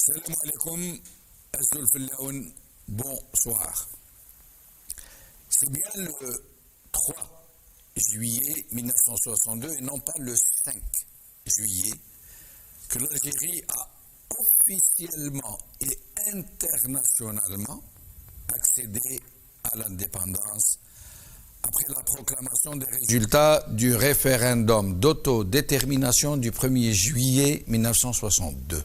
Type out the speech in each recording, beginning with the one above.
Salam alaikum, Azul Fillaoun, bonsoir. C'est bien le 3 juillet 1962 et non pas le 5 juillet que l'Algérie a officiellement et internationalement accédé à l'indépendance après la proclamation des résultats du référendum d'autodétermination du 1er juillet 1962.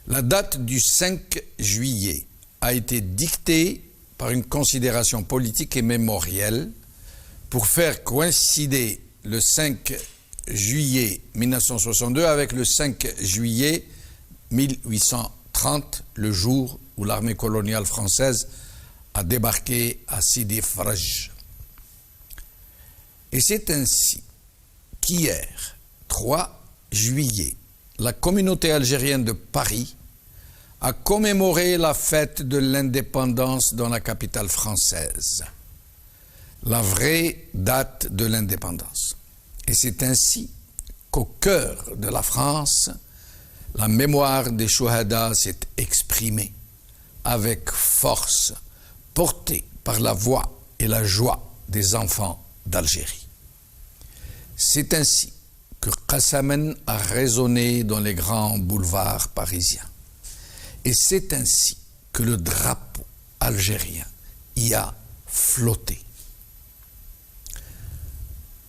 La date du 5 juillet a été dictée par une considération politique et mémorielle pour faire coïncider le 5 juillet 1962 avec le 5 juillet 1830, le jour où l'armée coloniale française a débarqué à Sidi Fraj. Et c'est ainsi qu'hier, 3 juillet, la communauté algérienne de Paris a commémoré la fête de l'indépendance dans la capitale française, la vraie date de l'indépendance. Et c'est ainsi qu'au cœur de la France, la mémoire des Chouhada s'est exprimée avec force, portée par la voix et la joie des enfants d'Algérie. C'est ainsi que Qassamen a résonné dans les grands boulevards parisiens. Et c'est ainsi que le drapeau algérien y a flotté.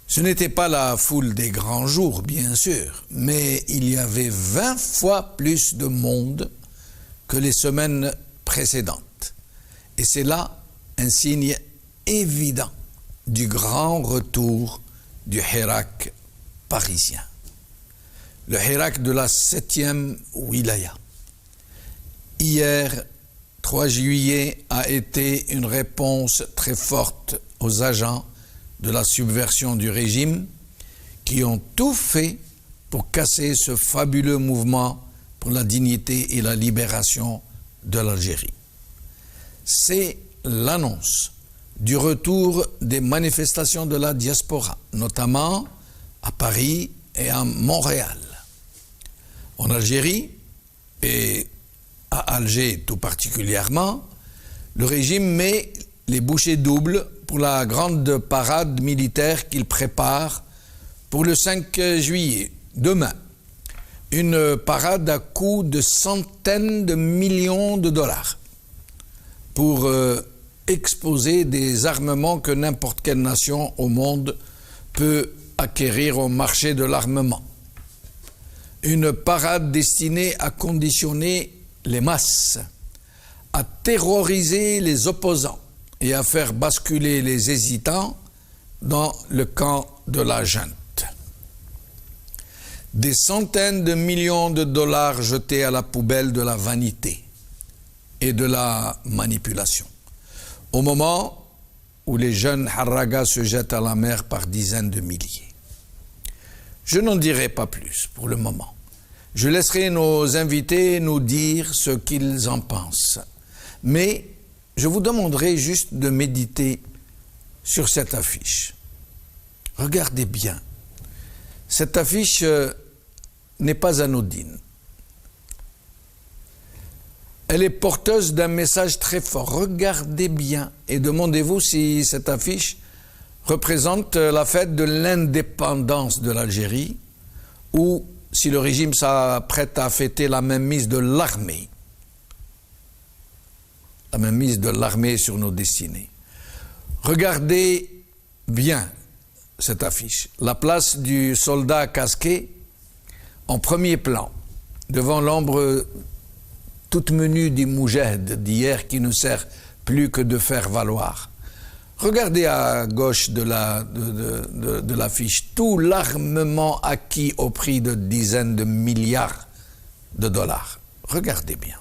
Ce n'était pas la foule des grands jours, bien sûr, mais il y avait 20 fois plus de monde que les semaines précédentes. Et c'est là un signe évident du grand retour du Hirak parisien. Le Hirak de la 7e wilaya. Hier, 3 juillet, a été une réponse très forte aux agents de la subversion du régime qui ont tout fait pour casser ce fabuleux mouvement pour la dignité et la libération de l'Algérie. C'est l'annonce du retour des manifestations de la diaspora, notamment à Paris et à Montréal. En Algérie et à Alger tout particulièrement, le régime met les bouchées doubles pour la grande parade militaire qu'il prépare pour le 5 juillet, demain. Une parade à coût de centaines de millions de dollars pour exposer des armements que n'importe quelle nation au monde peut acquérir au marché de l'armement. Une parade destinée à conditionner les masses, à terroriser les opposants et à faire basculer les hésitants dans le camp de la junte. Des centaines de millions de dollars jetés à la poubelle de la vanité et de la manipulation. Au moment où les jeunes Harragas se jettent à la mer par dizaines de milliers. Je n'en dirai pas plus pour le moment. Je laisserai nos invités nous dire ce qu'ils en pensent. Mais je vous demanderai juste de méditer sur cette affiche. Regardez bien. Cette affiche n'est pas anodine. Elle est porteuse d'un message très fort. Regardez bien et demandez-vous si cette affiche représente la fête de l'indépendance de l'Algérie ou si le régime s'apprête à fêter la mainmise de l'armée. La mainmise de l'armée sur nos destinées. Regardez bien cette affiche. La place du soldat casqué en premier plan, devant l'ombre toute menue du moujahid d'hier qui ne sert plus que de faire valoir. Regardez à gauche de l'affiche tout l'armement acquis au prix de dizaines de milliards de dollars. Regardez bien.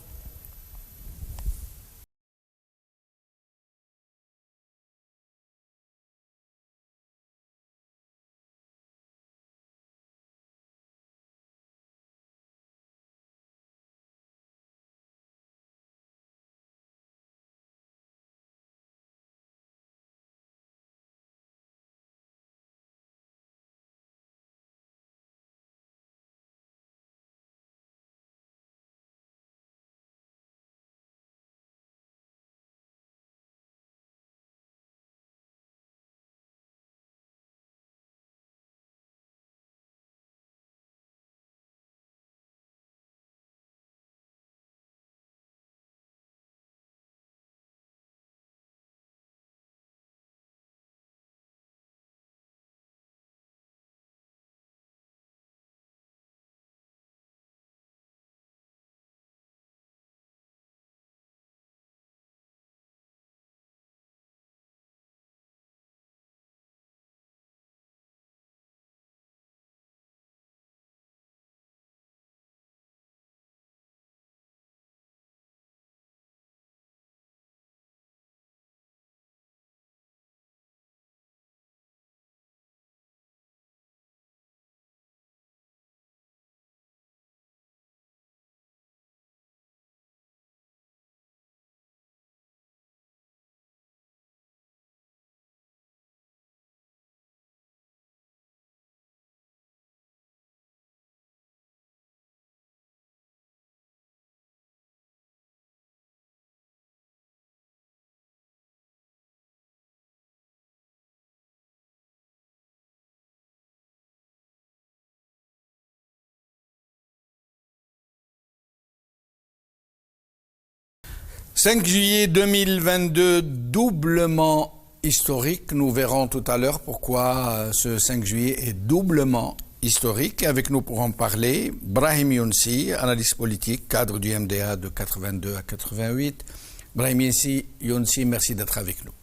5 juillet 2022, doublement historique. Nous verrons tout à l'heure pourquoi ce 5 juillet est doublement historique. Avec nous pour en parler, Brahim Younsi, analyste politique, cadre du MDA de 82 à 88. Brahim Younsi, merci d'être avec nous.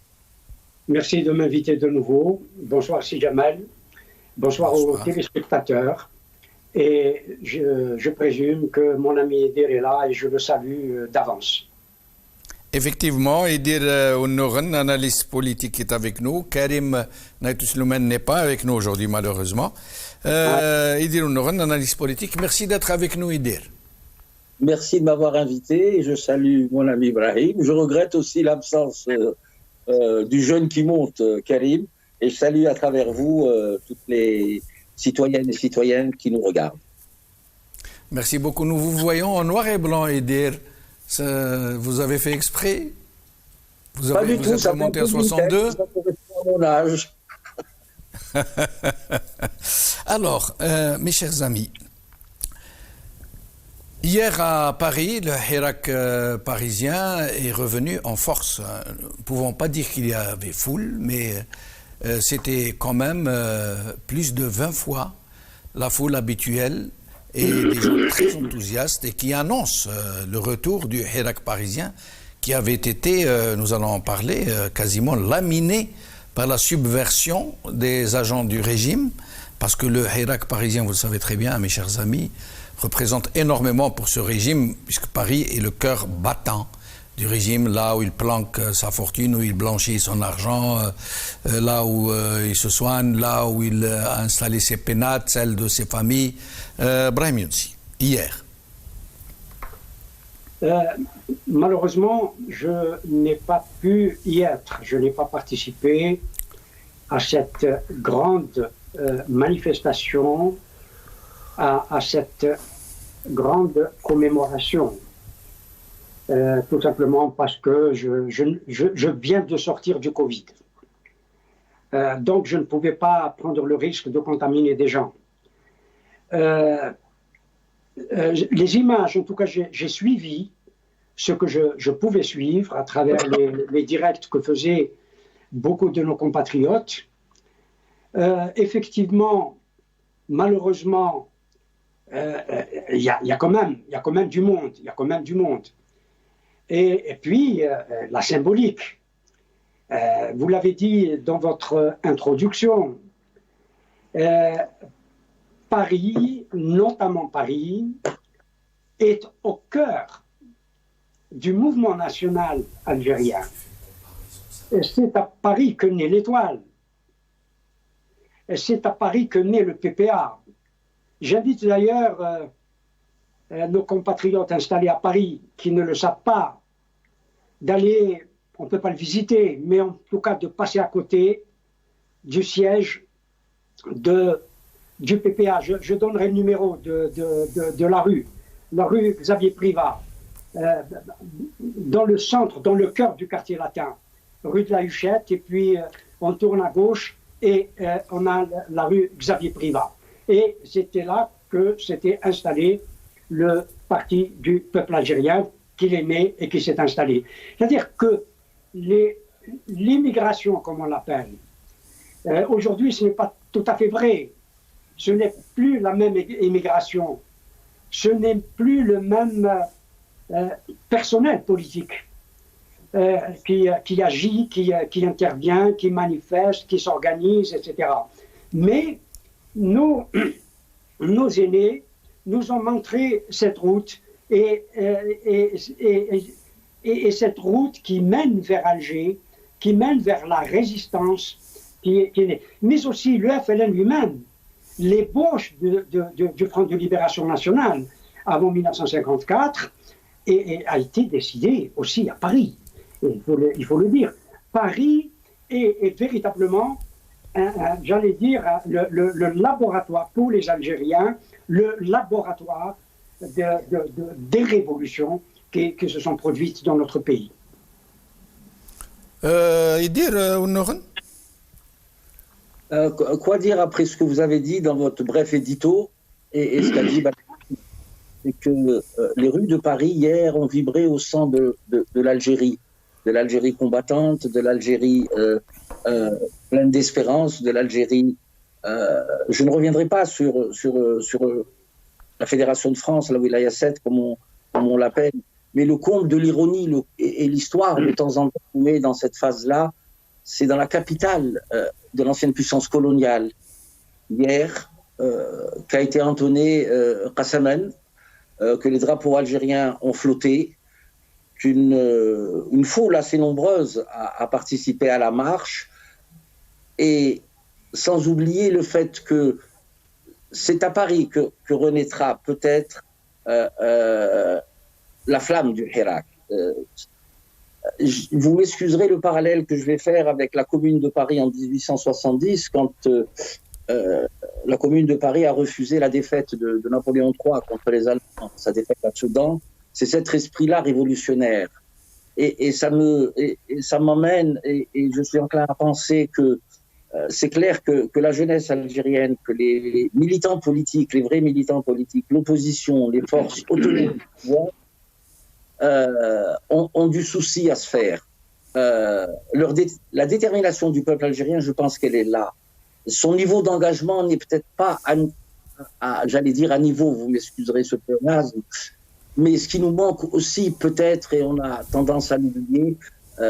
Merci de m'inviter de nouveau. Bonsoir Si Jamal. Bonsoir aux téléspectateurs. Et je présume que mon ami Edir est là et je le salue d'avance. Effectivement, Edir Ounoran, analyste politique, est avec nous. Karim Naïtousloumen n'est pas avec nous aujourd'hui, malheureusement. Edir Ounoran, analyste politique, merci d'être avec nous, Edir. Merci de m'avoir invité et je salue mon ami Ibrahim. Je regrette aussi l'absence du jeune qui monte, Karim, et je salue à travers vous toutes les citoyennes et citoyens qui nous regardent. Merci beaucoup. Nous vous voyons en noir et blanc, Edir. Vous avez fait exprès? Vous êtes remonté à 62? Ça correspond à mon âge. Alors, mes chers amis, hier à Paris, le Hirak parisien est revenu en force. Nous ne pouvons pas dire qu'il y avait foule, mais c'était quand même plus de 20 fois la foule habituelle et des gens très enthousiastes et qui annoncent le retour du Hirak parisien qui avait été, nous allons en parler, quasiment laminé par la subversion des agents du régime, parce que le Hirak parisien, vous le savez très bien, mes chers amis, représente énormément pour ce régime, puisque Paris est le cœur battant du régime, là où il planque sa fortune, où il blanchit son argent, là où il se soigne, là où il a installé ses pénates, celles de ses familles. Brahim Younsi, hier. Malheureusement, je n'ai pas pu y être. Je n'ai pas participé à cette grande manifestation, à cette grande commémoration. Tout simplement parce que je viens de sortir du Covid. Donc je ne pouvais pas prendre le risque de contaminer des gens. Les images, en tout cas, j'ai suivi ce que je pouvais suivre à travers les directs que faisaient beaucoup de nos compatriotes. Effectivement, malheureusement, il y a quand même du monde. Il y a quand même du monde. Et puis, la symbolique. Vous l'avez dit dans votre introduction, Paris, notamment Paris, est au cœur du mouvement national algérien. C'est à Paris que naît l'Étoile. C'est à Paris que naît le PPA. J'invite d'ailleurs nos compatriotes installés à Paris qui ne le savent pas d'aller, on ne peut pas le visiter, mais en tout cas de passer à côté du siège du PPA. Je donnerai le numéro de la rue Xavier Privat, dans le centre, dans le cœur du quartier latin, rue de la Huchette, et puis on tourne à gauche et on a la rue Xavier Privat. Et c'était là que s'était installé le parti du peuple algérien, qu'il est né et qui s'est installé. C'est-à-dire que l'immigration, comme on l'appelle, aujourd'hui ce n'est pas tout à fait vrai. Ce n'est plus la même immigration. Ce n'est plus le même personnel politique qui agit, qui intervient, qui manifeste, qui s'organise, etc. Mais nos aînés nous ont montré cette route et cette route qui mène vers Alger, qui mène vers la résistance, mais aussi le FLN lui-même, l'ébauche du Front de Libération Nationale avant 1954 a été décidée aussi à Paris. Il faut le dire. Paris est véritablement, j'allais dire, le laboratoire pour les Algériens, le laboratoire des révolutions qui se sont produites dans notre pays. Quoi dire après ce que vous avez dit dans votre bref édito et ce qu'a dit c'est que les rues de Paris hier ont vibré au sang de l'Algérie combattante, de l'Algérie pleine d'espérance, de l'Algérie. Je ne reviendrai pas sur la Fédération de France, la Wilaya 7, comme on l'appelle, mais le comble de l'ironie et l'histoire de temps en temps met dans cette phase-là, c'est dans la capitale de l'ancienne puissance coloniale, hier, qu'a été entonné Qassaman, que les drapeaux algériens ont flotté, qu'une foule assez nombreuse a participé à la marche, et sans oublier le fait que c'est à Paris que renaîtra peut-être la flamme du Hirak. Vous m'excuserez le parallèle que je vais faire avec la Commune de Paris en 1870, quand la Commune de Paris a refusé la défaite de Napoléon III contre les Allemands, sa défaite à Sedan. C'est cet esprit-là révolutionnaire. Et ça m'emmène, et je suis enclin à penser que c'est clair que la jeunesse algérienne, que les militants politiques, les vrais militants politiques, l'opposition, les forces autonomes ont du souci à se faire. La détermination du peuple algérien, je pense qu'elle est là. Son niveau d'engagement n'est peut-être pas, j'allais dire à niveau, vous m'excuserez ce pléonasme, mais ce qui nous manque aussi peut-être, et on a tendance à l'oublier,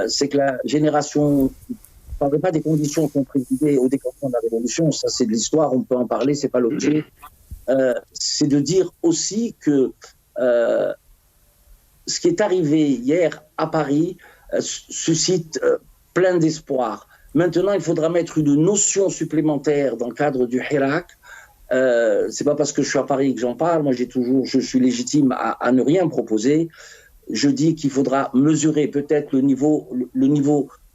c'est que la génération... Je ne parlerai pas des conditions qui ont présidé au déclenchement de la Révolution, ça c'est de l'histoire, on peut en parler, c'est pas l'objet. C'est de dire aussi que ce qui est arrivé hier à Paris suscite plein d'espoir. Maintenant, il faudra mettre une notion supplémentaire dans le cadre du Hirak. C'est pas parce que je suis à Paris que j'en parle, moi je suis légitime à ne rien proposer. Je dis qu'il faudra mesurer peut-être le niveau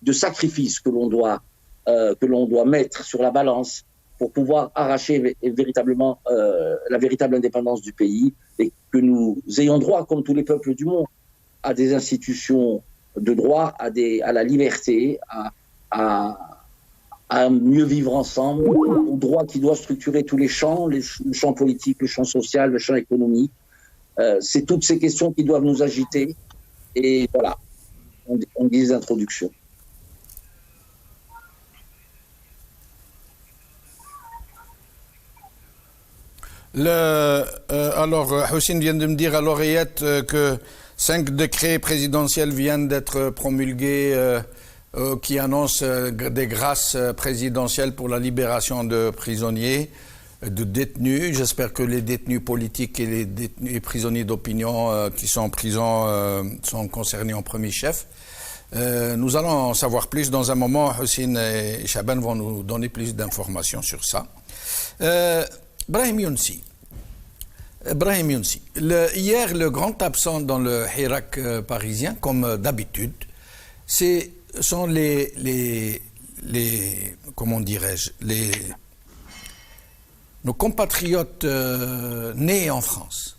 de sacrifice que l'on doit mettre sur la balance pour pouvoir arracher véritablement la véritable indépendance du pays, et que nous ayons droit, comme tous les peuples du monde, à des institutions de droit, à la liberté, à mieux vivre ensemble, au droit qui doit structurer tous les champs, le champ politique, le champ social, le champ économique. C'est toutes ces questions qui doivent nous agiter. Et voilà, on dit des introductions. Alors, Houssine vient de me dire à l'oreillette que 5 décrets présidentiels viennent d'être promulgués qui annoncent des grâces présidentielles pour la libération de prisonniers, de détenus. J'espère que les détenus politiques et les prisonniers d'opinion qui sont en prison sont concernés en premier chef. Nous allons en savoir plus dans un moment. Houssine et Chaban vont nous donner plus d'informations sur ça. Brahim Younsi. Hier, le grand absent dans le Hirak parisien, comme d'habitude, sont comment dirais-je, nos compatriotes nés en France,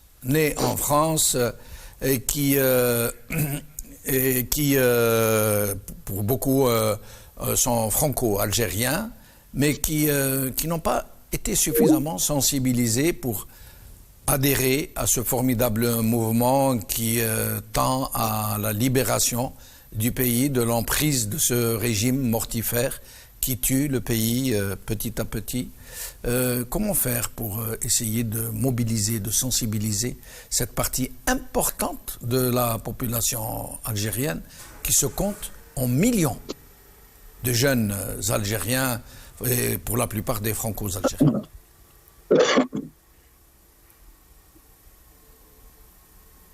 et qui pour beaucoup sont franco-algériens, mais qui n'ont pas été suffisamment sensibilisés pour adhérer à ce formidable mouvement qui tend à la libération du pays de l'emprise de ce régime mortifère qui tue le pays petit à petit. Comment faire pour essayer de mobiliser, de sensibiliser cette partie importante de la population algérienne qui se compte en millions de jeunes Algériens et pour la plupart des franco-algériens?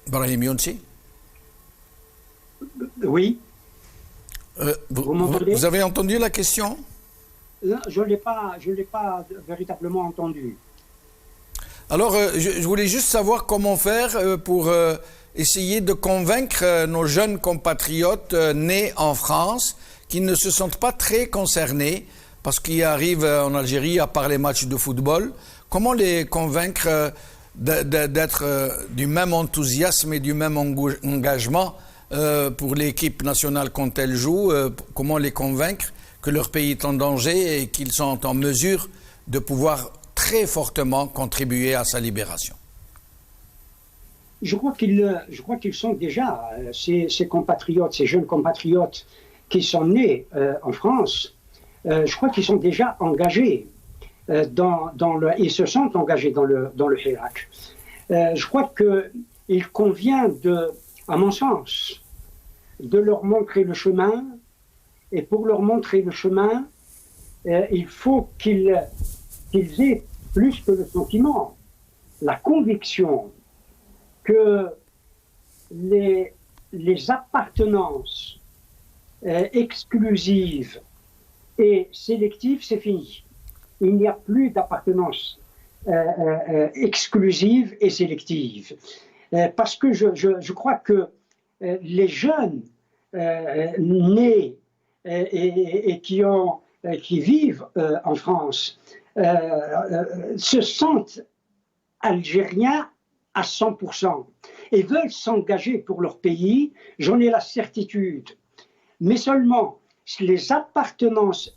Brahim Younsi? Oui. Vous avez entendu la question? Non, je ne l'ai pas véritablement entendu. Alors, je voulais juste savoir comment faire pour essayer de convaincre nos jeunes compatriotes nés en France qui ne se sentent pas très concernés parce qu'ils arrivent en Algérie à part les matchs de football. Comment les convaincre d'être du même enthousiasme et du même engagement pour l'équipe nationale quand elle joue? Comment les convaincre que leur pays est en danger et qu'ils sont en mesure de pouvoir très fortement contribuer à sa libération? je crois qu'ils sont déjà, ces compatriotes, ces jeunes compatriotes qui sont nés en France, je crois qu'ils sont déjà engagés ils se sont engagés dans le Hirak. Je crois qu'il convient à mon sens, de leur montrer le chemin, et pour leur montrer le chemin, il faut qu'ils aient plus que le sentiment, la conviction que les appartenances exclusives et sélectives, c'est fini. Il n'y a plus d'appartenance exclusive et sélective. Parce que je crois que les jeunes nés et qui vivent en France se sentent algériens à 100% et veulent s'engager pour leur pays, j'en ai la certitude. Mais seulement les appartenances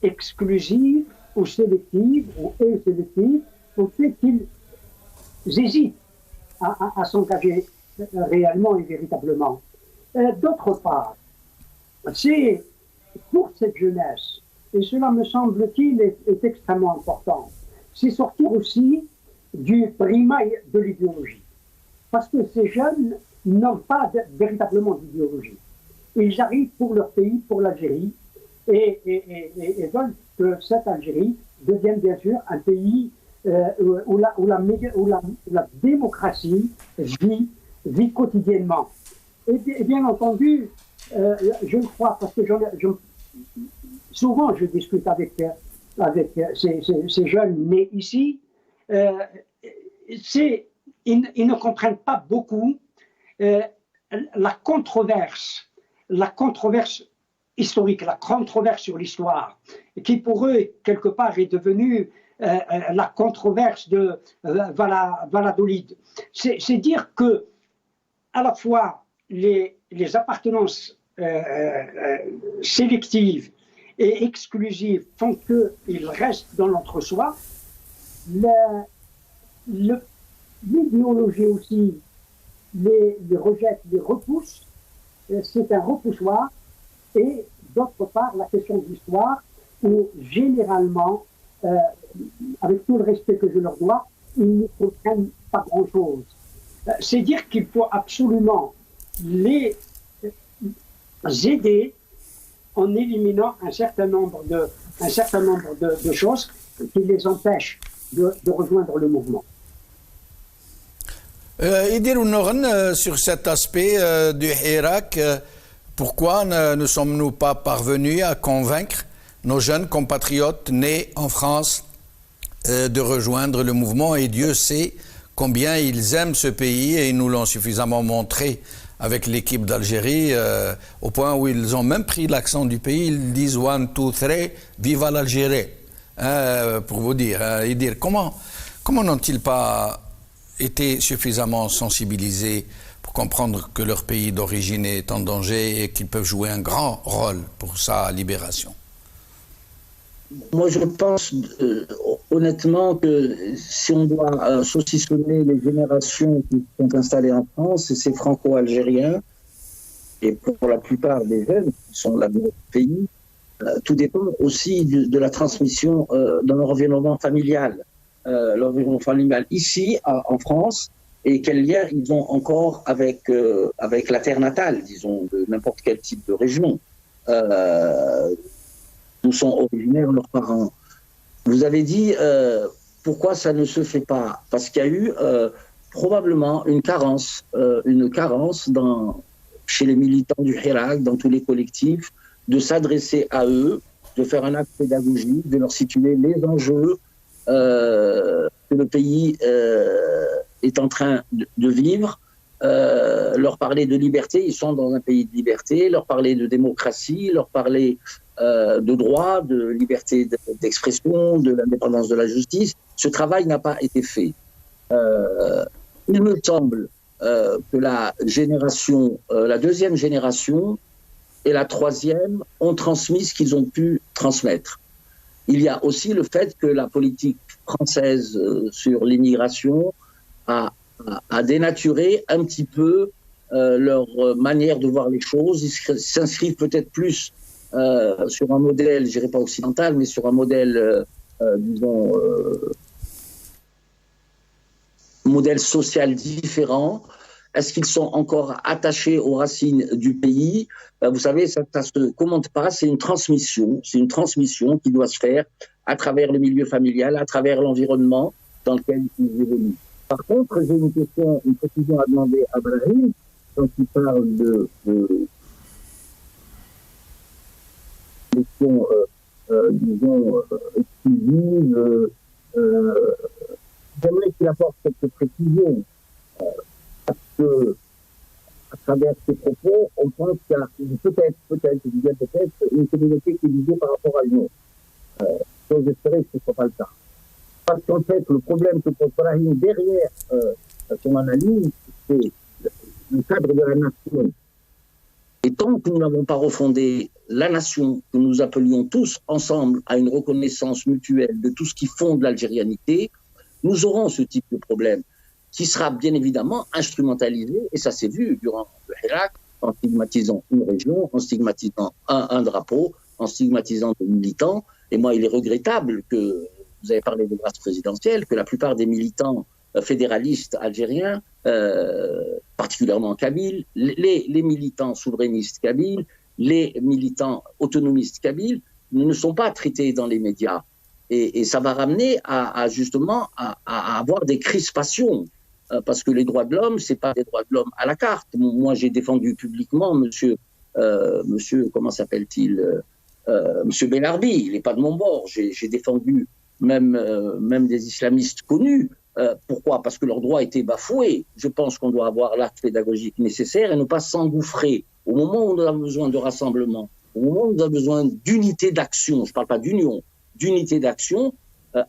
exclusives ou sélectives, ou sélectives, ont fait qu'ils hésitent à s'engager réellement et véritablement. D'autre part, c'est pour cette jeunesse, et cela me semble-t-il est extrêmement important, c'est sortir aussi du primat de l'idéologie. Parce que ces jeunes n'ont pas véritablement d'idéologie. Ils arrivent pour leur pays, pour l'Algérie, et veulent que cette Algérie devienne bien sûr un pays où la démocratie vit quotidiennement. Et bien entendu, je le crois, parce que souvent je discute avec ces jeunes nés ici, ils ne comprennent pas beaucoup la controverse historique, la controverse sur l'histoire, qui pour eux, quelque part, est devenue la controverse de Valladolid. C'est dire que, à la fois, les appartenances sélectives et exclusives font qu'ils restent dans l'entre-soi. L'idéologie aussi les rejette, les repousse. C'est un repoussoir. Et d'autre part, la question de l'histoire, où généralement, avec tout le respect que je leur dois, ils ne comprennent pas grand-chose. C'est dire qu'il faut absolument les aider en éliminant un certain nombre de choses qui les empêchent de rejoindre le mouvement. Idir Nouren, sur cet aspect du Hirak, pourquoi ne sommes-nous pas parvenus à convaincre nos jeunes compatriotes nés en France de rejoindre le mouvement? Et Dieu sait combien ils aiment ce pays et ils nous l'ont suffisamment montré avec l'équipe d'Algérie, au point où ils ont même pris l'accent du pays. Ils disent « One, two, three, viva l'Algérie », pour vous dire. Et dire comment n'ont-ils pas été suffisamment sensibilisés pour comprendre que leur pays d'origine est en danger et qu'ils peuvent jouer un grand rôle pour sa libération? Moi, je pense honnêtement que si on doit saucissonner les générations qui sont installées en France, c'est franco-algériens, et pour la plupart des jeunes qui sont là dans notre pays, tout dépend aussi de la transmission dans l'environnement familial. L'environnement familial ici, en France, et quel lien ils ont encore avec la terre natale, disons, de n'importe quel type de région. D'où sont originaires leurs parents. Vous avez dit pourquoi ça ne se fait pas? Parce qu'il y a eu probablement une carence chez les militants du Hirak, dans tous les collectifs, de s'adresser à eux, de faire un acte pédagogique, de leur situer les enjeux que le pays est en train de vivre, leur parler de liberté, ils sont dans un pays de liberté, leur parler de démocratie, leur parler de droit, de liberté d'expression, de l'indépendance de la justice. Ce travail n'a pas été fait. Il me semble que la deuxième génération et la troisième ont transmis ce qu'ils ont pu transmettre. Il y a aussi le fait que la politique française sur l'immigration a à dénaturer un petit peu leur manière de voir les choses. Ils s'inscrivent peut-être plus sur un modèle, je dirais pas occidental, mais sur un modèle, disons, modèle social différent. Est-ce qu'ils sont encore attachés aux racines du pays? Vous savez, ça se commente pas, c'est une transmission qui doit se faire à travers le milieu familial, à travers l'environnement dans lequel ils évoluent. Par contre, j'ai une précision à demander à Brahim, quand il parle de questions, disons, exclusives. J'aimerais qu'il apporte quelques précisions, parce que, à travers ces propos, on pense qu'il y a peut-être, une communauté qui est visée par rapport à une autre. Donc j'espérais que ce ne soit pas le cas. Parce qu'en fait, le problème que pose Brahim derrière son analyse, c'est le cadre de la nation. Et tant que nous n'avons pas refondé la nation, que nous appelions tous ensemble à une reconnaissance mutuelle de tout ce qui fonde l'algérianité, nous aurons ce type de problème qui sera bien évidemment instrumentalisé, et ça s'est vu durant le Hirak, en stigmatisant une région, en stigmatisant un drapeau, en stigmatisant des militants. Et moi, il est regrettable que, vous avez parlé de grâce présidentielle, que la plupart des militants fédéralistes algériens, particulièrement kabyles, les militants souverainistes kabyles, les militants autonomistes kabyles, ne sont pas traités dans les médias. Et ça va ramener justement à avoir des crispations, parce que les droits de l'homme, c'est pas des droits de l'homme à la carte. Moi, j'ai défendu publiquement monsieur, comment s'appelle-t-il, monsieur Benarbi, il n'est pas de mon bord. J'ai défendu même des islamistes connus. Pourquoi? Parce que leurs droits étaient bafoués. Je pense qu'on doit avoir l'acte pédagogique nécessaire et ne pas s'engouffrer. Au moment où on a besoin de rassemblement, au moment où on a besoin d'unité d'action, je ne parle pas d'union, d'unité d'action,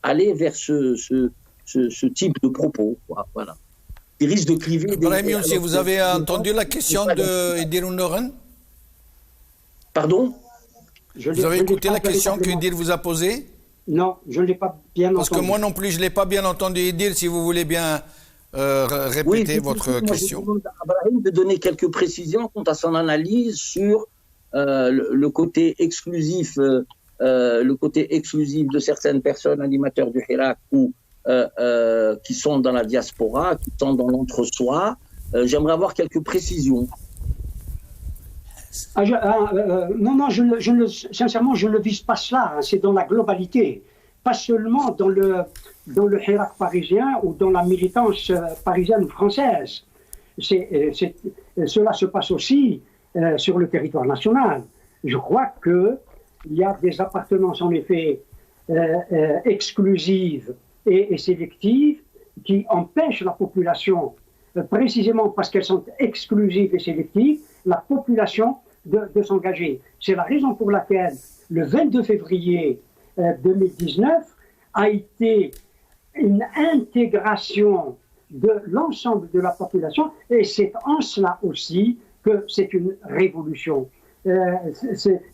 aller vers ce type de propos. Voilà. Il risque de cliver. Brahim Younsi, vous avez entendu la question de Edir Noren? Pardon? Vous avez écouté la question qu'Edir vous a posée? Non, je ne l'ai pas bien entendu. Parce que moi non plus, je ne l'ai pas bien entendu, Edir, si vous voulez bien répéter votre question. Je demande à Brahim de donner quelques précisions quant à son analyse sur le côté exclusif de certaines personnes animateurs du Hirak ou qui sont dans la diaspora, qui sont dans l'entre-soi. J'aimerais avoir quelques précisions. Non, sincèrement, je ne vise pas cela. Hein, c'est dans la globalité, pas seulement dans le Hirak parisien ou dans la militance parisienne ou française. Cela se passe aussi sur le territoire national. Je crois qu'il y a des appartenances en effet exclusives et sélectives qui empêchent la population, précisément parce qu'elles sont exclusives et sélectives, la population de s'engager. C'est la raison pour laquelle le 22 février 2019 a été une intégration de l'ensemble de la population, et c'est en cela aussi que c'est une révolution. Je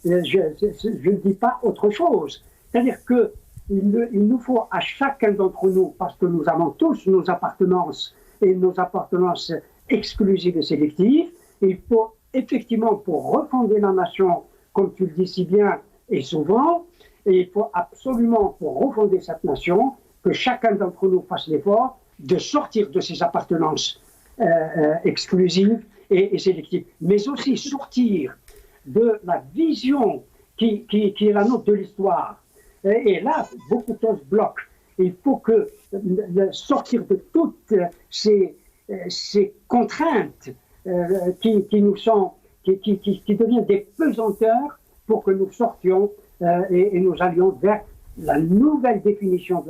ne dis pas autre chose. C'est-à-dire qu'il nous faut à chacun d'entre nous, parce que nous avons tous nos appartenances et nos appartenances exclusives et sélectives, il faut effectivement, pour refonder la nation, comme tu le dis si bien et souvent, et il faut absolument, pour refonder cette nation, que chacun d'entre nous fasse l'effort de sortir de ses appartenances exclusives et sélectives, mais aussi sortir de la vision qui est la nôtre de l'histoire. Et là, beaucoup de choses bloquent. Il faut sortir de toutes ces contraintes qui deviennent des pesanteurs pour que nous sortions et nous allions vers la nouvelle définition de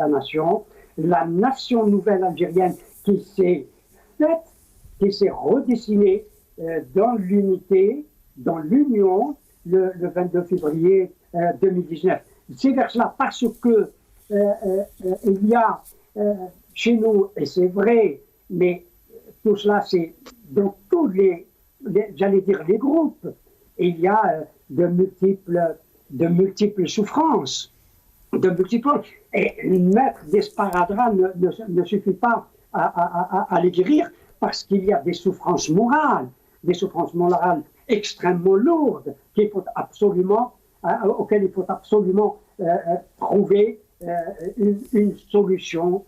la nation nouvelle algérienne qui s'est faite, qui s'est redessinée dans l'unité, dans l'union, le 22 février 2019. C'est vers cela parce que il y a chez nous, et c'est vrai, mais tout cela c'est dans tous j'allais dire les groupes, il y a de multiples souffrances, et mettre des sparadraps ne suffit pas à les guérir, parce qu'il y a des souffrances morales extrêmement lourdes auxquelles il faut absolument trouver une solution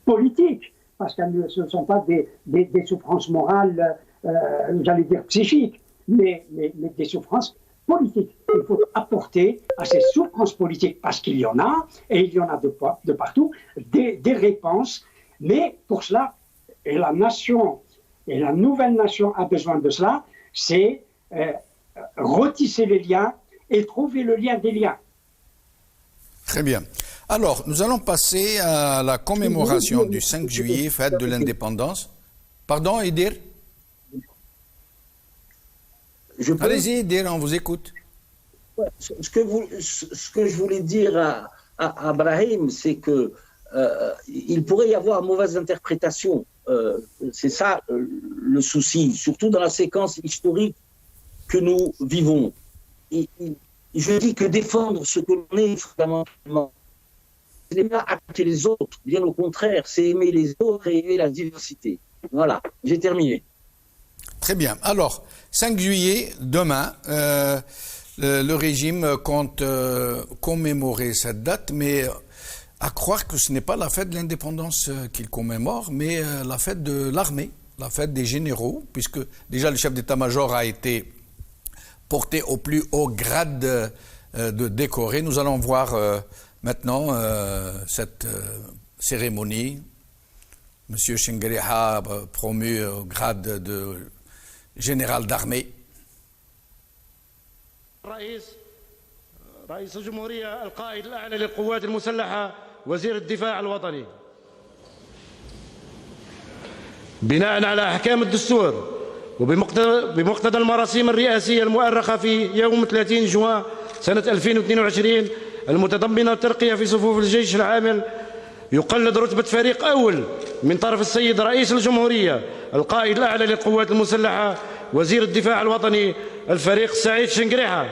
politique, parce que ce ne sont pas des souffrances morales, j'allais dire psychiques, mais des souffrances politiques. Il faut apporter à ces souffrances politiques, parce qu'il y en a, et il y en a de partout, des réponses. Mais pour cela, et la nation, et la nouvelle nation a besoin de cela, c'est retisser les liens et trouver le lien des liens. Très bien. Alors, nous allons passer à la commémoration du 5 juillet, fête de l'indépendance. Pardon, Idir? Allez-y, Idir, on vous écoute. Ce que je voulais dire à Brahim, c'est que il pourrait y avoir mauvaise interprétation. C'est ça le souci, surtout dans la séquence historique que nous vivons. Et je dis que défendre ce que l'on est fondamentalement, ce n'est pas acter les autres, bien au contraire, c'est aimer les autres et aimer la diversité. Voilà, j'ai terminé. Très bien. Alors, 5 juillet, demain, le régime compte commémorer cette date, mais à croire que ce n'est pas la fête de l'indépendance qu'il commémore, mais la fête de l'armée, la fête des généraux, puisque déjà le chef d'état-major a été porté au plus haut grade de décoré. Nous allons voir maintenant cette cérémonie. Monsieur Shingriha promu au grade de général d'armée. رئيس الجمهورية القائد الأعلى للقوات المسلحة وزير الدفاع الوطني بناء على أحكام الدستور وبمقتضى المراسيم الرئاسية المؤرخة في يوم 30 جوان سنة 2022 المتضمنة الترقية في صفوف الجيش العامل يقلد رتبة فريق أول من طرف السيد رئيس الجمهورية القائد الأعلى للقوات المسلحة وزير الدفاع الوطني الفريق سعيد شنقريحة.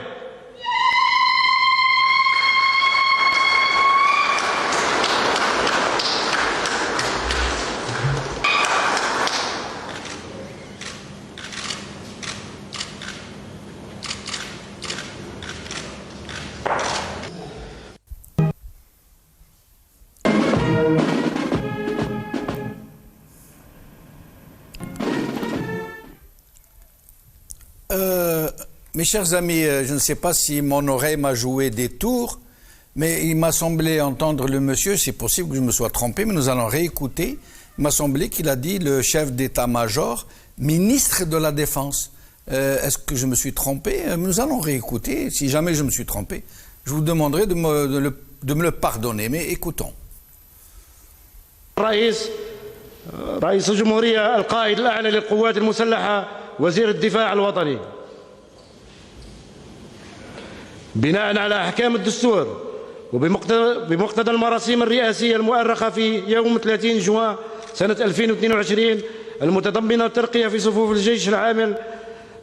Mes chers amis, je ne sais pas si mon oreille m'a joué des tours, mais il m'a semblé entendre le monsieur, c'est possible que je me sois trompé, mais nous allons réécouter. Il m'a semblé qu'il a dit le chef d'état-major, ministre de la Défense. Est-ce que je me suis trompé? Nous allons réécouter. Si jamais je me suis trompé, je vous demanderai de me le pardonner, mais écoutons. رئيس الجمهورية القائد الأعلى للقوات المسلحة وزير الدفاع الوطني بناء على أحكام الدستور وبمقتضى المراسيم الرئاسية المؤرخة في يوم 30 جوان سنة 2022 المتضمنة الترقية في صفوف الجيش العامل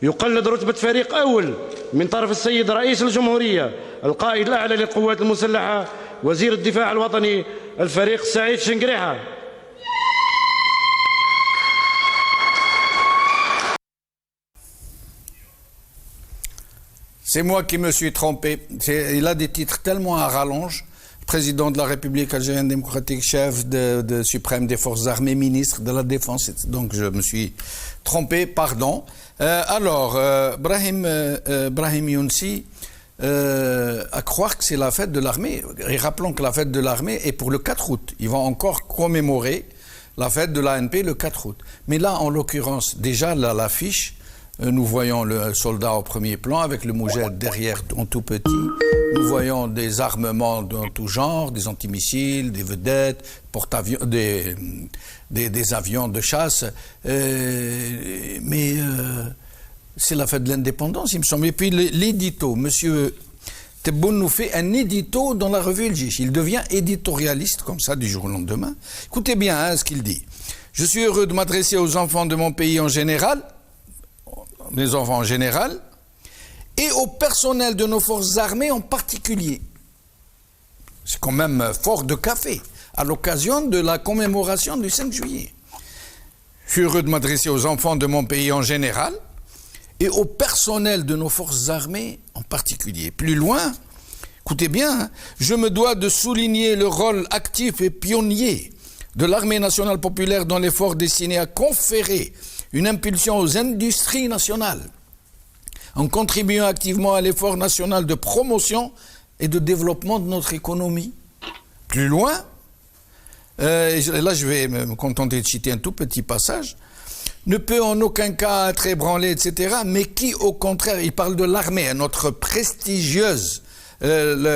يقلد رتبة فريق أول من طرف السيد رئيس الجمهورية القائد الأعلى للقوات المسلحة وزير الدفاع الوطني الفريق سعيد شنقريحة. C'est moi qui me suis trompé. Il a des titres tellement à rallonge. Président de la République algérienne démocratique, chef suprême des forces armées, ministre de la Défense. Donc je me suis trompé, pardon. Brahim Younsi, à croire que c'est la fête de l'armée. Et rappelons que la fête de l'armée est pour le 4 août. Ils vont encore commémorer la fête de l'ANP le 4 août. Mais là, en l'occurrence, déjà l'affiche, nous voyons le soldat au premier plan avec le moujed derrière en tout petit. Nous voyons des armements de tout genre, des antimissiles, des vedettes, porte-avions, des avions de chasse. Mais c'est la fête de l'indépendance, il me semble. Et puis l'édito, monsieur Tebboune nous fait un édito dans la revue El Jish. Il devient éditorialiste comme ça du jour au lendemain. Écoutez bien ce qu'il dit. Je suis heureux de m'adresser aux enfants de mon pays en général, les enfants en général, et au personnel de nos forces armées en particulier. C'est quand même fort de café. à l'occasion de la commémoration du 5 juillet. Je suis heureux de m'adresser aux enfants de mon pays en général et au personnel de nos forces armées en particulier. Plus loin, écoutez bien, hein, je me dois de souligner le rôle actif et pionnier de l'armée nationale populaire dans l'effort destiné à conférer une impulsion aux industries nationales, en contribuant activement à l'effort national de promotion et de développement de notre économie. Plus loin, là je vais me contenter de citer un tout petit passage, ne peut en aucun cas être ébranlé, etc., mais qui au contraire, il parle de l'armée, notre prestigieuse,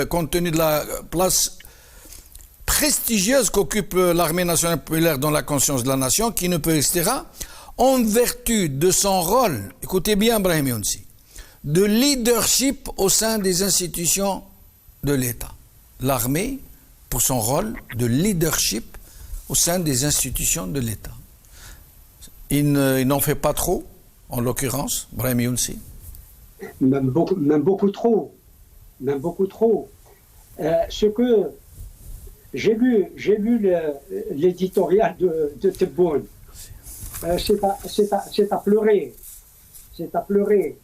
compte tenu de la place prestigieuse qu'occupe l'armée nationale populaire dans la conscience de la nation, qui ne peut, etc., en vertu de son rôle, écoutez bien Brahim Younsi, de leadership au sein des institutions de l'État. L'armée, pour son rôle de leadership au sein des institutions de l'État. Il n'en fait pas trop, en l'occurrence, Brahim Younsi. Même beaucoup trop. Même beaucoup trop. Ce que j'ai lu l'éditorial de Tebboune. C'est à pleurer. C'est à pleurer.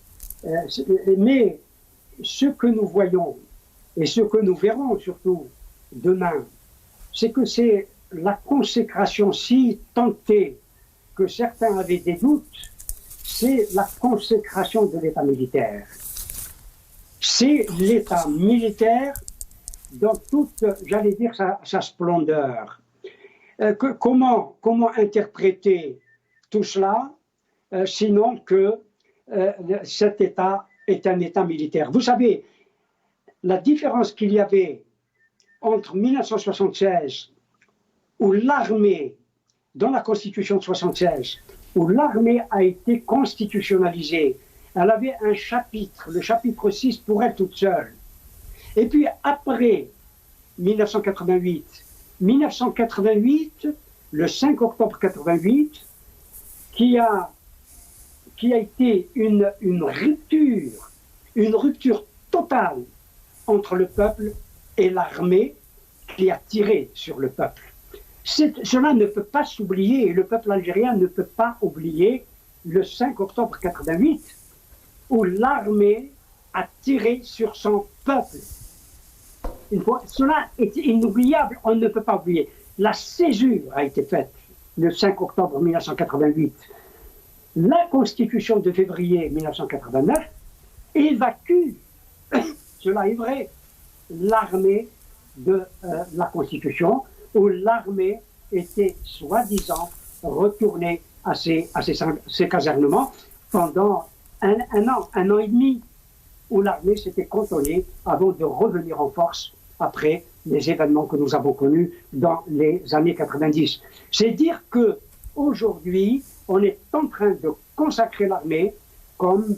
Mais ce que nous voyons, et ce que nous verrons surtout demain, c'est que c'est la consécration si tentée que certains avaient des doutes, c'est la consécration de l'État militaire. C'est l'État militaire dans toute, j'allais dire, sa splendeur. Comment interpréter tout cela, sinon que cet État est un État militaire. Vous savez, la différence qu'il y avait entre 1976, où l'armée, dans la Constitution de 1976, où l'armée a été constitutionnalisée, elle avait un chapitre, le chapitre 6 pour elle toute seule. Et puis après 1988, le 5 octobre 88, qui a été une rupture totale entre le peuple et l'armée qui a tiré sur le peuple. Cela ne peut pas s'oublier, et le peuple algérien ne peut pas oublier le 5 octobre 88, où l'armée a tiré sur son peuple. Cela est inoubliable, on ne peut pas oublier. La césure a été faite le 5 octobre 1988. La Constitution de février 1989 évacue, cela est vrai, l'armée de la Constitution, où l'armée était soi-disant retournée à ses casernements pendant un an et demi, où l'armée s'était cantonnée avant de revenir en force après les événements que nous avons connus dans les années 90. C'est dire que aujourd'hui, on est en train de consacrer l'armée comme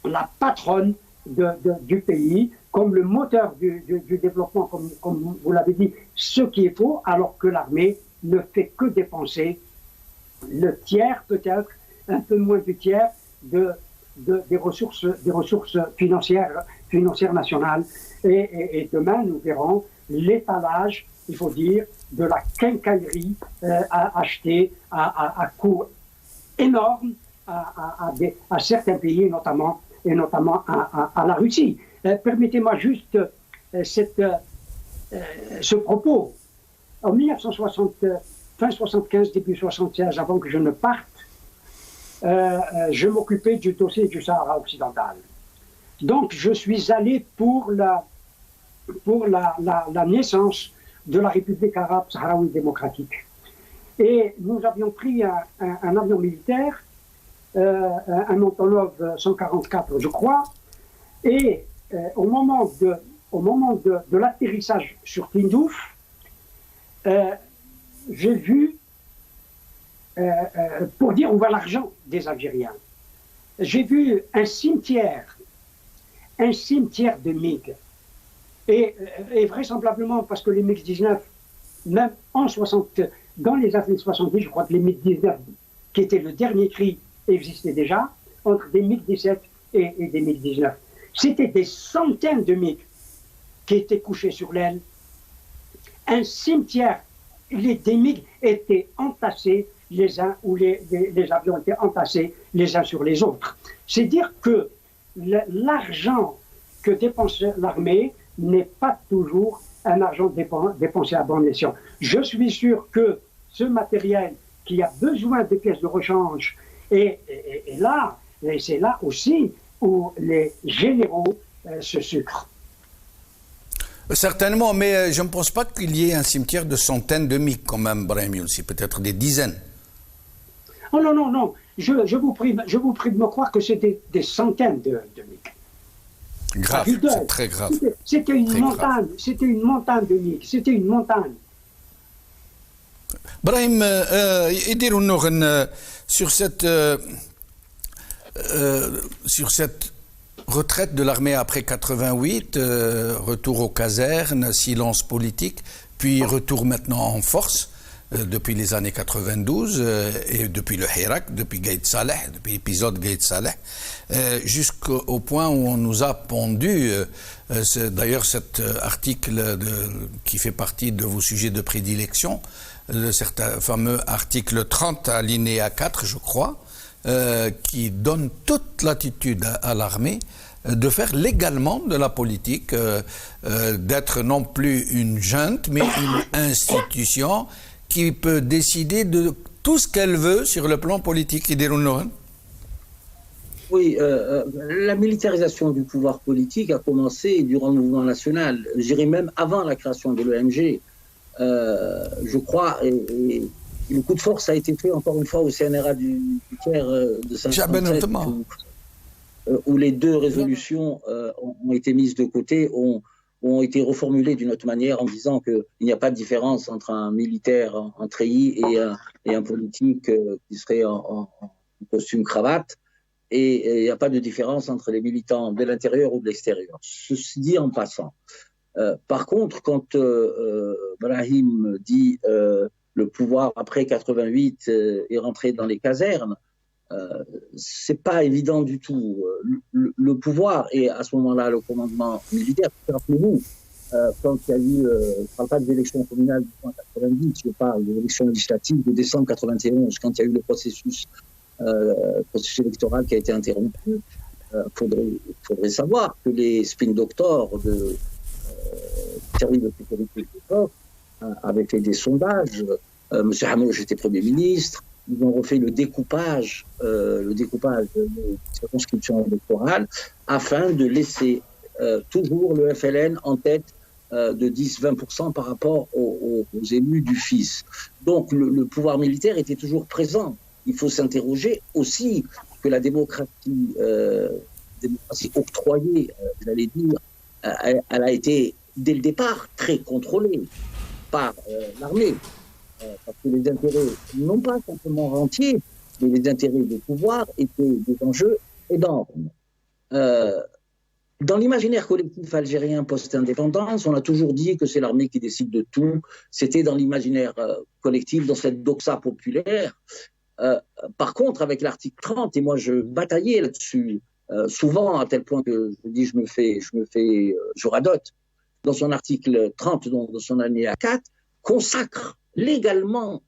la patronne du pays, comme le moteur du développement, comme vous l'avez dit, ce qui est faux, alors que l'armée ne fait que dépenser le tiers, peut-être, un peu moins du tiers, des ressources financières nationales. Et demain, nous verrons l'étalage, il faut dire, de la quincaillerie achetée à coût énorme à certains pays, et notamment à la Russie. Permettez-moi juste ce propos. En 1960, fin 75, début 76, avant que je ne parte, je m'occupais du dossier du Sahara occidental. Donc, je suis allé pour la naissance de la République arabe sahraoui démocratique. Et nous avions pris un avion militaire, un Antonov 144, je crois, et au moment de l'atterrissage sur Tindouf, j'ai vu, pour dire où va l'argent des Algériens, j'ai vu un cimetière de MiG. Et vraisemblablement, parce que les MiG-19, même dans les années 70, je crois que les MiG-19, qui était le dernier cri, existaient déjà, entre des MiG-17 et des MiG-19. C'était des centaines de MiG qui étaient couchés sur l'aile. Un cimetière des MiG étaient entassés les uns, ou les avions étaient entassés les uns sur les autres. C'est dire que l'argent que dépense l'armée n'est pas toujours un argent dépensé à bon escient. Je suis sûr que ce matériel qui a besoin de pièces de rechange est là, et c'est là aussi où les généraux se sucrent. Certainement, mais je ne pense pas qu'il y ait un cimetière de centaines de MiG quand même, Brahim Younsi, peut-être des dizaines. Oh non, non, non, je vous prie de me croire que c'était des centaines de MiG. Grave, c'est très grave. C'était une montagne, c'était une montagne de MiG, c'était une montagne. Brahim, sur cette retraite de l'armée après 88, retour aux casernes, silence politique, puis retour maintenant en force depuis les années 92 et depuis le Hirak, depuis Gaïd Saleh, depuis l'épisode Gaïd Saleh, jusqu'au point où on nous a pondu, d'ailleurs cet article qui fait partie de vos sujets de prédilection, le fameux article 30 alinéa 4, je crois, qui donne toute latitude à l'armée de faire légalement de la politique, d'être non plus une junte, mais une institution qui peut décider de tout ce qu'elle veut sur le plan politique. Oui, la militarisation du pouvoir politique a commencé durant le mouvement national, je dirais même avant la création de l'OMG. Je crois, et le coup de force a été fait encore une fois au CNRA du Caire de Saint-Denis, où les deux résolutions ont été mises de côté, ont été reformulées d'une autre manière en disant qu'il n'y a pas de différence entre un militaire en treillis et un politique qui serait en costume cravate, et il n'y a pas de différence entre les militants de l'intérieur ou de l'extérieur. Ceci dit en passant. Par contre, quand Brahim dit le pouvoir après 88 est rentré dans les casernes, c'est pas évident du tout. Le pouvoir et à ce moment-là le commandement militaire. Rappelez-vous, quand il y a eu, je ne parle pas des élections communales de 1990, je parle des élections législatives de décembre 91, quand il y a eu le processus électoral qui a été interrompu. Faudrait savoir que les spin doctors de service de sécurité de l'époque avaient fait des sondages. M. Hamouche était Premier ministre. Ils ont refait le découpage des circonscriptions électorales afin de laisser toujours le FLN en tête de 10-20% par rapport aux élus du FIS. Donc le pouvoir militaire était toujours présent. Il faut s'interroger aussi que la démocratie octroyée, j'allais dire, elle a été dès le départ très contrôlée par l'armée. Parce que les intérêts, non pas simplement rentiers, mais les intérêts de pouvoir étaient des enjeux énormes. Dans l'imaginaire collectif algérien post-indépendance, on a toujours dit que c'est l'armée qui décide de tout. C'était dans l'imaginaire collectif, dans cette doxa populaire. Par contre, avec l'article 30, et moi je bataillais là-dessus, souvent à tel point que je dis je radote, dans son article 30, donc dans son alinéa 4, consacre légalement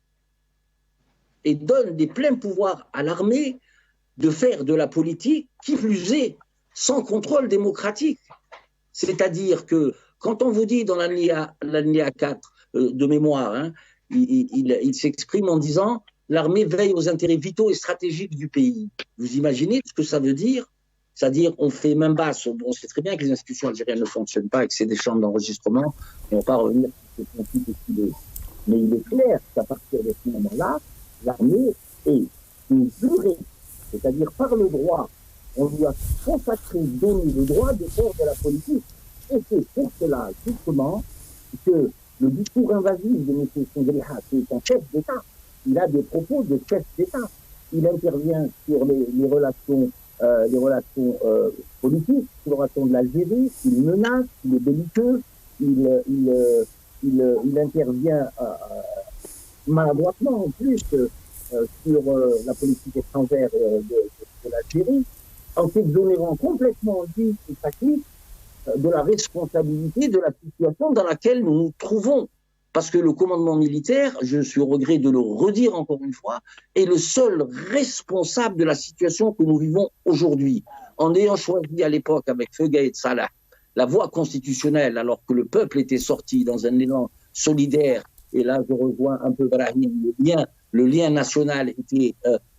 et donne des pleins pouvoirs à l'armée de faire de la politique, qui plus est, sans contrôle démocratique. C'est-à-dire que quand on vous dit dans l'alinéa 4 de mémoire, hein, il s'exprime en disant « l'armée veille aux intérêts vitaux et stratégiques du pays ». Vous imaginez ce que ça veut dire ? C'est-à-dire, on fait main basse. On sait très bien que les institutions algériennes ne fonctionnent pas, et que c'est des chambres d'enregistrement, et on ne va pas revenir sur ce principe. Mais il est clair qu'à partir de ce moment-là, l'armée est une durée, c'est-à-dire par le droit, on lui a consacré, donné le droit de faire de la politique. Et c'est pour cela, justement, que le discours invasif de M. Sondriha, qui est un chef d'État, il a des propos de chef d'État. Il intervient sur les relations politiques, sur les relations de l'Algérie, il menace, il est belliqueux, il intervient maladroitement en plus sur la politique étrangère de l'Algérie, en s'exonérant complètement lui et de la responsabilité de la situation dans laquelle nous nous trouvons. parce que le commandement militaire, je suis au regret de le redire encore une fois, est le seul responsable de la situation que nous vivons aujourd'hui. En ayant choisi à l'époque avec Feu Gaïd Salah la voie constitutionnelle, alors que le peuple était sorti dans un élan solidaire, et là je rejoins un peu Brahim, le lien national était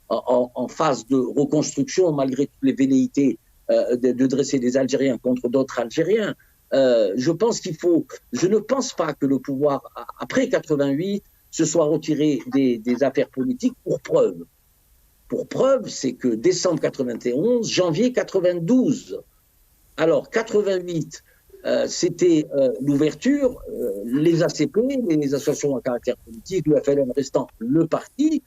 en phase de reconstruction malgré toutes les velléités de dresser des Algériens contre d'autres Algériens. Je ne pense pas que le pouvoir, après 88, se soit retiré des affaires politiques pour preuve. Pour preuve, c'est que décembre 91, janvier 92. Alors, 88, c'était l'ouverture, les ACP, les associations à caractère politique, le FLN restant le parti.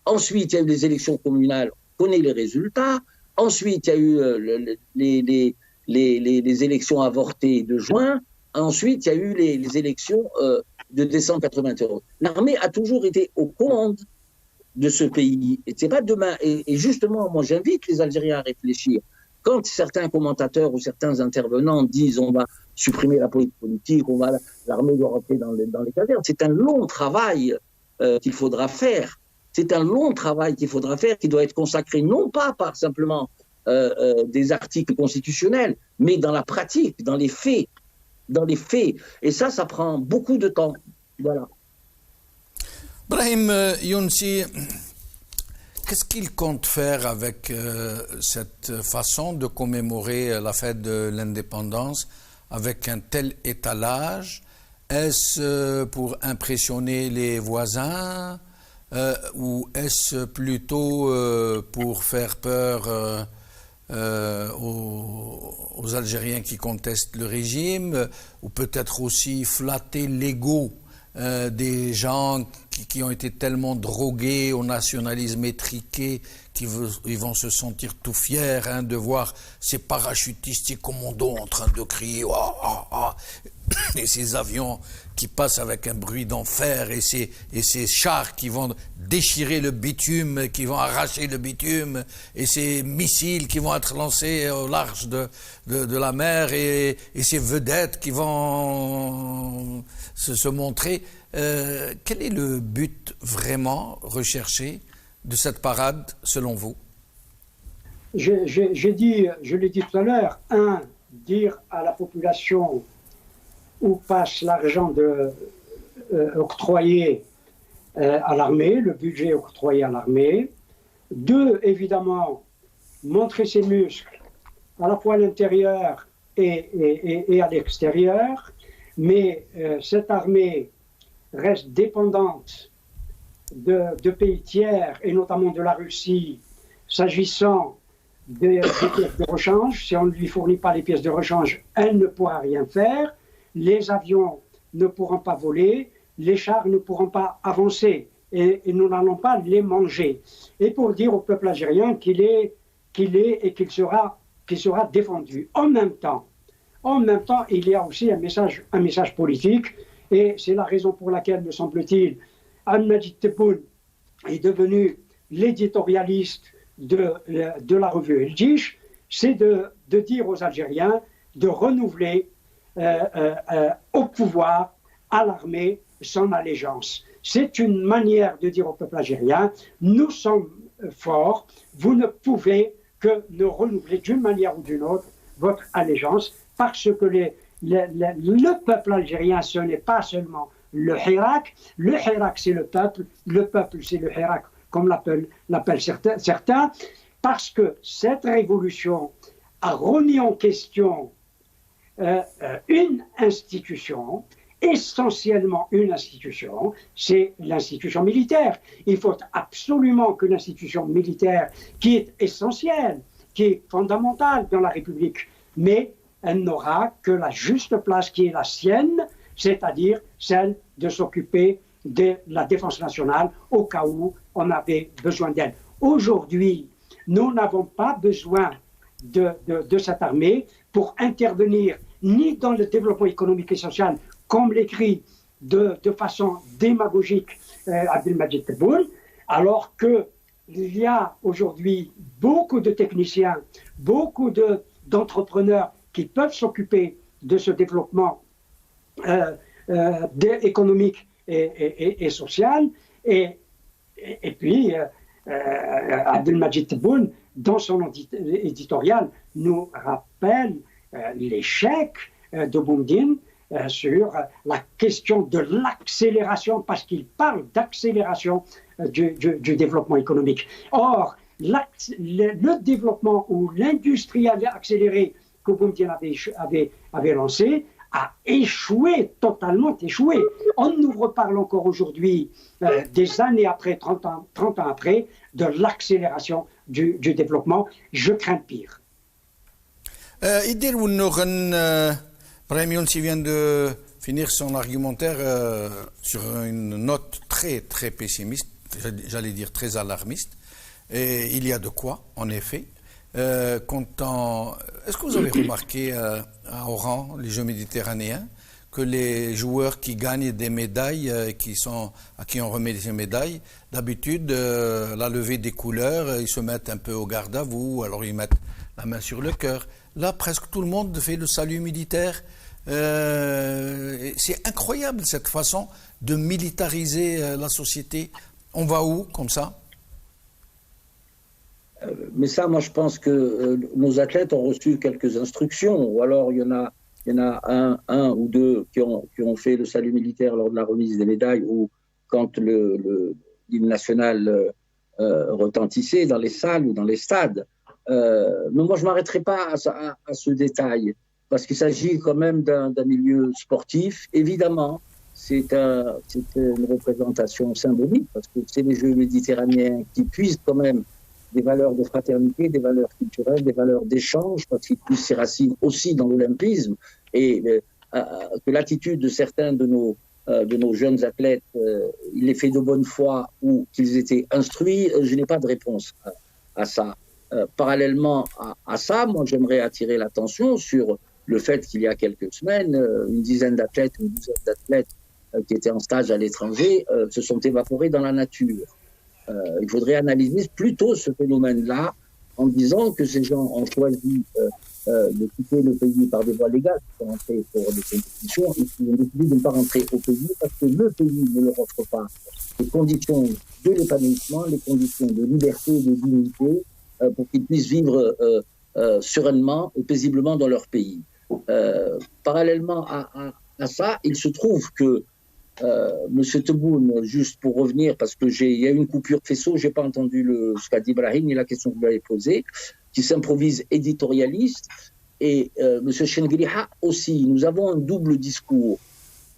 Ensuite, il y a eu les élections communales, on connaît les résultats. Ensuite, il y a eu les élections avortées de juin. Ensuite, il y a eu les élections de décembre 91. L'armée a toujours été aux commandes de ce pays. Et c'est pas demain. Et justement, moi, j'invite les Algériens à réfléchir. Quand certains commentateurs ou certains intervenants disent on va supprimer la politique, l'armée doit rentrer dans les casernes, c'est un long travail qu'il faudra faire. C'est un long travail qu'il faudra faire, qui doit être consacré non pas par simplement des articles constitutionnels, mais dans la pratique, dans les faits. Et ça prend beaucoup de temps. Voilà. Brahim Younsi, qu'est-ce qu'il compte faire avec cette façon de commémorer la fête de l'indépendance avec un tel étalage? Est-ce pour impressionner les voisins ou est-ce plutôt pour faire peur aux Algériens qui contestent le régime, ou peut-être aussi flatter l'ego des gens qui ont été tellement drogués au nationalisme étriqué qu'ils vont se sentir tout fiers de voir ces parachutistes, ces commandos en train de crier « ah, ah, ah !» et ces avions qui passent avec un bruit d'enfer et ces chars qui vont déchirer le bitume, qui vont arracher le bitume, et ces missiles qui vont être lancés au large de la mer, et ces vedettes qui vont se montrer. Quel est le but vraiment recherché de cette parade, selon vous? Je l'ai dit tout à l'heure, dire à la population où passe l'argent octroyé à l'armée, le budget octroyé à l'armée. 2, évidemment, montrer ses muscles à la fois à l'intérieur et à l'extérieur, mais cette armée reste dépendante de pays tiers, et notamment de la Russie, s'agissant des pièces de rechange. Si on ne lui fournit pas les pièces de rechange, elle ne pourra rien faire. Les avions ne pourront pas voler, les chars ne pourront pas avancer, et nous n'allons pas les manger. Et pour dire au peuple algérien qu'il est et qu'il sera défendu. En même temps, il y a aussi un message politique, et c'est la raison pour laquelle, me semble-t-il, Al-Majid Tebboune est devenu l'éditorialiste de la revue El Jish, c'est de dire aux Algériens de renouveler au pouvoir, à l'armée, son allégeance. C'est une manière de dire au peuple algérien, nous sommes forts, vous ne pouvez que nous renouveler d'une manière ou d'une autre votre allégeance, parce que le peuple algérien, ce n'est pas seulement le Hirak c'est le peuple c'est le Hirak, comme l'appellent certains, parce que cette révolution a remis en question une institution, essentiellement une institution, c'est l'institution militaire. Il faut absolument que l'institution militaire, qui est essentielle, qui est fondamentale dans la République, mais elle n'aura que la juste place qui est la sienne, c'est-à-dire celle de s'occuper de la défense nationale au cas où on avait besoin d'elle. Aujourd'hui, nous n'avons pas besoin de cette armée pour intervenir ni dans le développement économique et social, comme l'écrit de façon démagogique Abdelmajid Tebboune, alors qu'il y a aujourd'hui beaucoup de techniciens, beaucoup d'entrepreneurs qui peuvent s'occuper de ce développement économique et sociale. Et puis, Abdelmajid Tebboune, dans son éditorial, nous rappelle l'échec de Boumediene sur la question de l'accélération, parce qu'il parle d'accélération du développement économique. Or, le développement ou l'industrie accélérée que Boumediene avait lancé a échoué, totalement échoué. On nous reparle encore aujourd'hui, des années après, 30 ans après, de l'accélération du développement. Je crains pire. Idil Wounoughen, Brahim Younsi vient de finir son argumentaire sur une note très, très pessimiste, j'allais dire très alarmiste. Et il y a de quoi, en effet. Est-ce que vous avez remarqué à Oran, les Jeux méditerranéens, que les joueurs qui gagnent des médailles, à qui on remet ces médailles, d'habitude, la levée des couleurs, ils se mettent un peu au garde à vous, alors ils mettent la main sur le cœur. Là, presque tout le monde fait le salut militaire. C'est incroyable cette façon de militariser la société. On va où comme ça ? Mais ça, moi, je pense que nos athlètes ont reçu quelques instructions, ou alors il y en a un ou deux qui ont fait le salut militaire lors de la remise des médailles, ou quand l'hymne national retentissait dans les salles ou dans les stades. Mais moi, je ne m'arrêterai pas à ce détail, parce qu'il s'agit quand même d'un milieu sportif. Évidemment, c'est une représentation symbolique, parce que c'est les Jeux méditerranéens qui puisent quand même des valeurs de fraternité, des valeurs culturelles, des valeurs d'échange, parce qu'ils puissent ses racines aussi dans l'olympisme, et que l'attitude de certains de nos jeunes athlètes, il est fait de bonne foi ou qu'ils étaient instruits, je n'ai pas de réponse à ça. Parallèlement à ça, moi j'aimerais attirer l'attention sur le fait qu'il y a quelques semaines, une dizaine d'athlètes qui étaient en stage à l'étranger se sont évaporés dans la nature. Il faudrait analyser plutôt ce phénomène-là en disant que ces gens ont choisi de quitter le pays par des voies légales pour rentrer pour des compétitions et qui ont décidé de ne pas rentrer au pays parce que le pays ne leur offre pas les conditions de l'épanouissement, les conditions de liberté et de dignité pour qu'ils puissent vivre sereinement et paisiblement dans leur pays. Parallèlement à ça, il se trouve que Monsieur Tebboune, juste pour revenir, parce que il y a eu une coupure faisceau, j'ai pas entendu ce qu'a dit Brahim ni la question que vous m'avez posée, qui s'improvise éditorialiste, et Monsieur Chengriha aussi. Nous avons un double discours.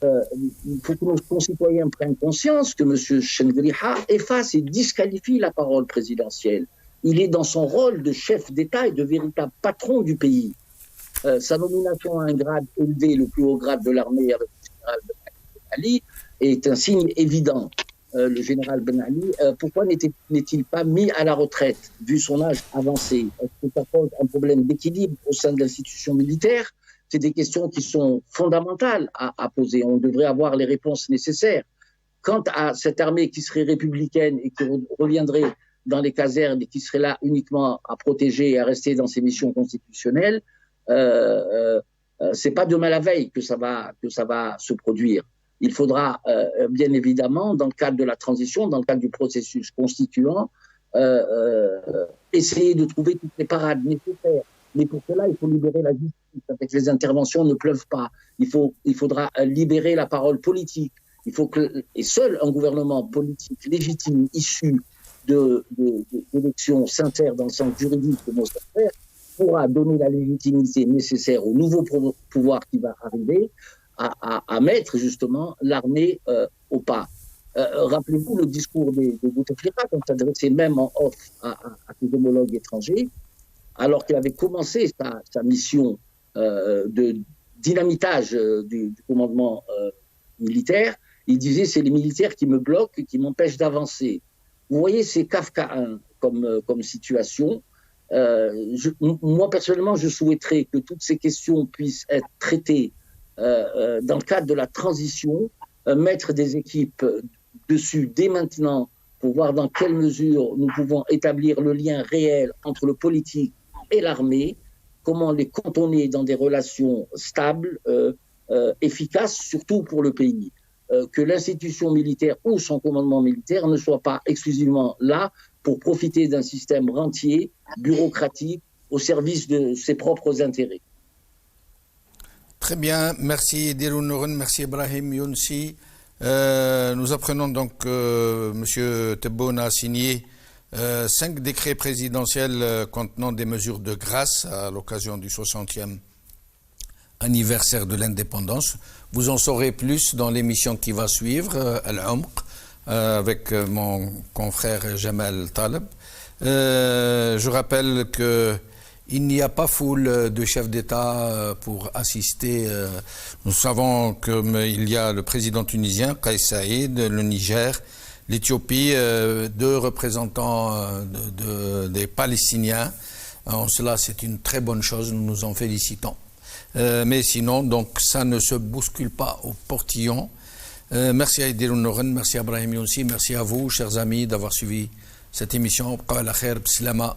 Il faut que nos concitoyens prennent conscience que Monsieur Chengriha efface et disqualifie la parole présidentielle. Il est dans son rôle de chef d'État et de véritable patron du pays. Sa nomination à un grade élevé, le plus haut grade de l'armée avec le général Ben Ali, est un signe évident. Le général Ben Ali, pourquoi n'est-il pas mis à la retraite, vu son âge avancé? Est-ce que ça pose un problème d'équilibre au sein de l'institution militaire? C'est des questions qui sont fondamentales à poser. On devrait avoir les réponses nécessaires. Quant à cette armée qui serait républicaine et qui reviendrait dans les casernes et qui serait là uniquement à protéger et à rester dans ses missions constitutionnelles, c'est pas demain la veille que ça va se produire. Il faudra bien évidemment, dans le cadre de la transition, dans le cadre du processus constituant, essayer de trouver toutes les parades nécessaires. Mais pour cela, il faut libérer la justice. Avec les interventions ne pleuvent pas. Il faudra libérer la parole politique. Et seul un gouvernement politique légitime, issu d'élections sincères dans le sens juridique de nos affaires, pourra donner la légitimité nécessaire au nouveau pouvoir qui va arriver à mettre justement l'armée au pas. Rappelez-vous le discours de Bouteflika, quand il s'adressait même en off à ses homologues étrangers, alors qu'il avait commencé sa mission de dynamitage du commandement militaire. Il disait: c'est les militaires qui me bloquent et qui m'empêchent d'avancer. Vous voyez, c'est kafkaïen comme situation. Moi, personnellement, je souhaiterais que toutes ces questions puissent être traitées dans le cadre de la transition, mettre des équipes dessus dès maintenant pour voir dans quelle mesure nous pouvons établir le lien réel entre le politique et l'armée, comment les cantonner dans des relations stables, efficace, surtout pour le pays. Que l'institution militaire ou son commandement militaire ne soit pas exclusivement là pour profiter d'un système rentier, bureaucratique, au service de ses propres intérêts. Très bien, merci Dirou Nouren, merci Ibrahim Younsi. Nous apprenons donc que M. Tebboune a signé 5 décrets présidentiels contenant des mesures de grâce à l'occasion du 60e anniversaire de l'indépendance. Vous en saurez plus dans l'émission qui va suivre, Al-Umq, avec mon confrère Jamal Taleb. Je rappelle qu'il n'y a pas foule de chefs d'État pour assister. Nous savons qu'il y a le président tunisien, Kais Saïd, le Niger, l'Éthiopie, 2 représentants des Palestiniens. En cela, c'est une très bonne chose, nous nous en félicitons. Mais sinon, donc, ça ne se bouscule pas au portillon. Merci à Dirou Nouren, merci à Ibrahim Younsi, merci à vous, chers amis, d'avoir suivi cette émission. Bqa ala khair, bislama.